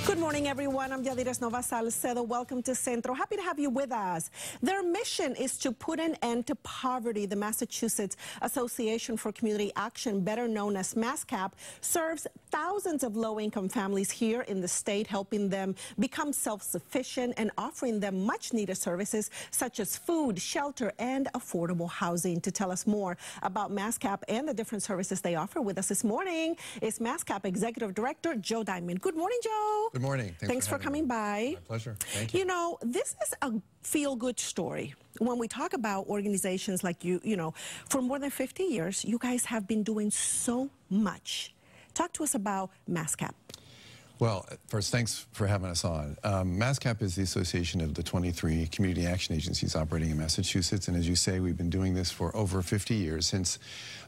Good morning, everyone. I'm Yadires, Nova-Salcedo. Welcome to Centro. Happy to have you with us. Their mission is to put an end to poverty. The Massachusetts Association for Community Action, better known as MASSCAP, serves thousands of low-income families here in the state, helping them become self-sufficient and offering them much-needed services such as food, shelter, and affordable housing. To tell us more about MASSCAP and the different services they offer, with us this morning is MASSCAP Executive Director Joe Diamond. Good morning, Joe. Good morning. Thanks for coming by. My pleasure. Thank you. You know, this is a feel-good story. When we talk about organizations like you know, for more than 50 years, you guys have been doing so much. Talk to us about MASSCAP. Well, first, thanks for having us on. MASSCAP is the association of the 23 community action agencies operating in Massachusetts, and as you say, we've been doing this for over 50 years, since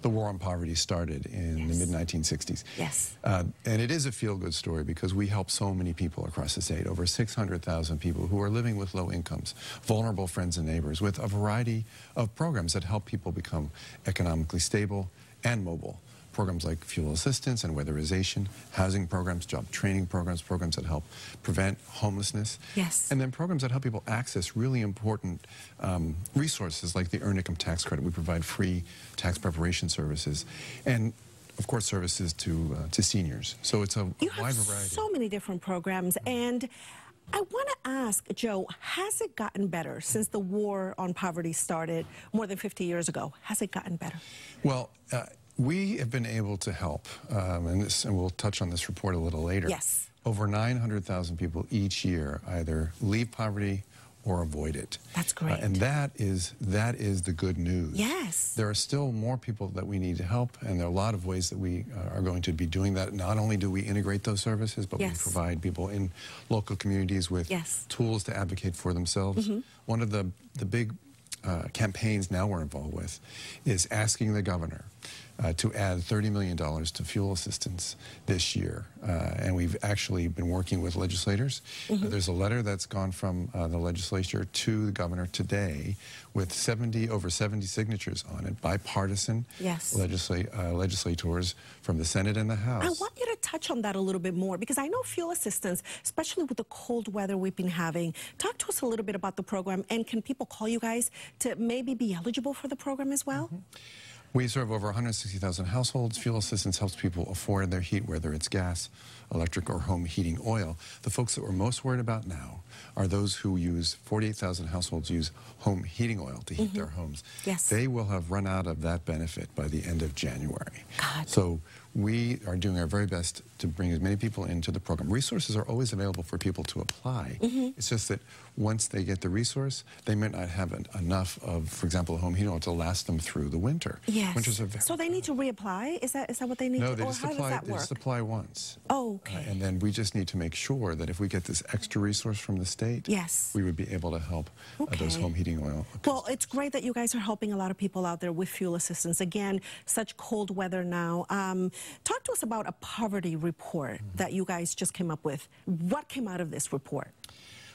the war on poverty started in the mid-1960s. Yes. And it is a feel-good story because we help so many people across the state, over 600,000 people who are living with low incomes, vulnerable friends and neighbors, with a variety of programs that help people become economically stable and mobile. Programs like fuel assistance and weatherization, housing programs, job training programs, programs that help prevent homelessness. Yes. And then programs that help people access really important resources like the Earned Income Tax Credit. We provide free tax preparation services. And of course, services to seniors. So it's a wide variety. You have so many different programs. And I want to ask, Joe, has it gotten better since the war on poverty started more than 50 years ago? Has it gotten better? Well, we have been able to help, and we'll touch on this report a little later. Yes. Over 900,000 people each year either leave poverty or avoid it. That's great. And that is the good news. Yes. There are still more people that we need to help, and there are a lot of ways that we are going to be doing that. Not only do we integrate those services, but we provide people in local communities with tools to advocate for themselves. One of the big campaigns now we're involved with is asking the governor to add $30 million to fuel assistance this year. And we've actually been working with legislators. There's a letter that's gone from the legislature to the governor today with over 70 signatures on it, bipartisan legislators from the Senate and the House. I want you to touch on that a little bit more, because I know fuel assistance, especially with the cold weather we've been having. Talk to us a little bit about the program, and can people call you guys to maybe be eligible for the program as well? We serve over 160,000 households. Fuel assistance helps people afford their heat, whether it's gas, electric, or home heating oil. The folks that we're most worried about now are those who use, 48,000 households use home heating oil to heat their homes. Yes. They will have run out of that benefit by the end of January. God. So we are doing our very best to bring as many people into the program. Resources are always available for people to apply. It's just that once they get the resource, they might not have enough of, for example, a home heating oil to last them through the winter. Yes. Winters are so they need to reapply? Is that what they need? No, they or just how apply. does that They work? just apply once. Oh, okay. And then we just need to make sure that if we get this extra resource from the state, we would be able to help those home heating oil. Well, it's great that you guys are helping a lot of people out there with fuel assistance. Again, such cold weather now. Talk to us about a poverty report that you guys just came up with. What came out of this report?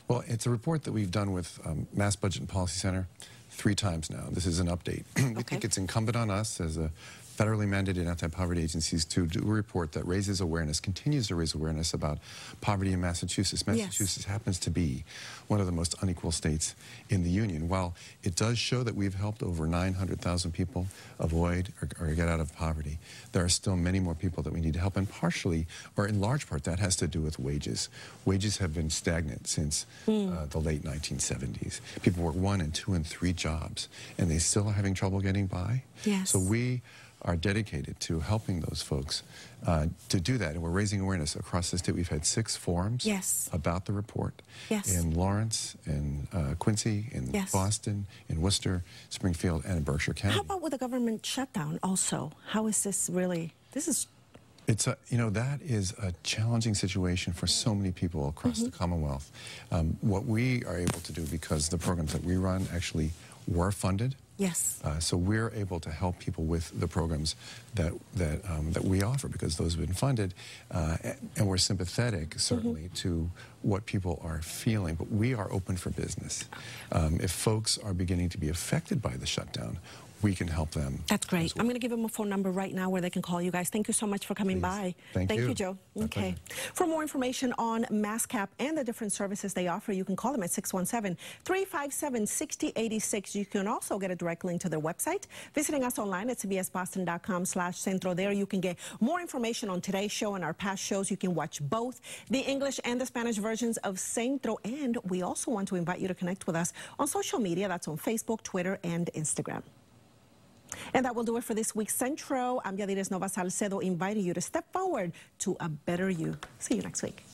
Well, it's a report that we've done with Mass Budget and Policy Center 3 times now. This is an update. We think it's incumbent on us as a federally mandated anti-poverty agencies to do a report that raises awareness, continues to raise awareness about poverty in Massachusetts. Massachusetts happens to be one of the most unequal states in the union. While it does show that we've helped over 900,000 people avoid or get out of poverty, there are still many more people that we need to help, and partially, or in large part, that has to do with wages. Wages have been stagnant since the late 1970s. People work 1 and 2 and 3 jobs, and they still are having trouble getting by. Yes. So we are dedicated to helping those folks to do that, and we're raising awareness across the state. We've had 6 forums about the report in Lawrence, in Quincy, in Boston, in Worcester, Springfield, and in Berkshire County. How about with the government shutdown also? How is this really, It's that is a challenging situation for so many people across the Commonwealth. What we are able to do, because the programs that we run actually were funded. So we're able to help people with the programs that we offer, because those have been funded, and we're sympathetic, certainly, to what people are feeling. But we are open for business. If folks are beginning to be affected by the shutdown, we can help them. That's great. I'm going to give them a phone number right now where they can call you guys. Thank you so much for coming by. Thank you, Joe. My okay. pleasure. For more information on MASSCAP and the different services they offer, you can call them at 617-357-6086. You can also get a direct link to their website, visiting us online at cbsboston.com/centro. There you can get more information on today's show and our past shows. You can watch both the English and the Spanish versions of Centro. And we also want to invite you to connect with us on social media. That's on Facebook, Twitter, and Instagram. And that will do it for this week's Centro. I'm Yadires Nova-Salcedo, inviting you to step forward to a better you. See you next week.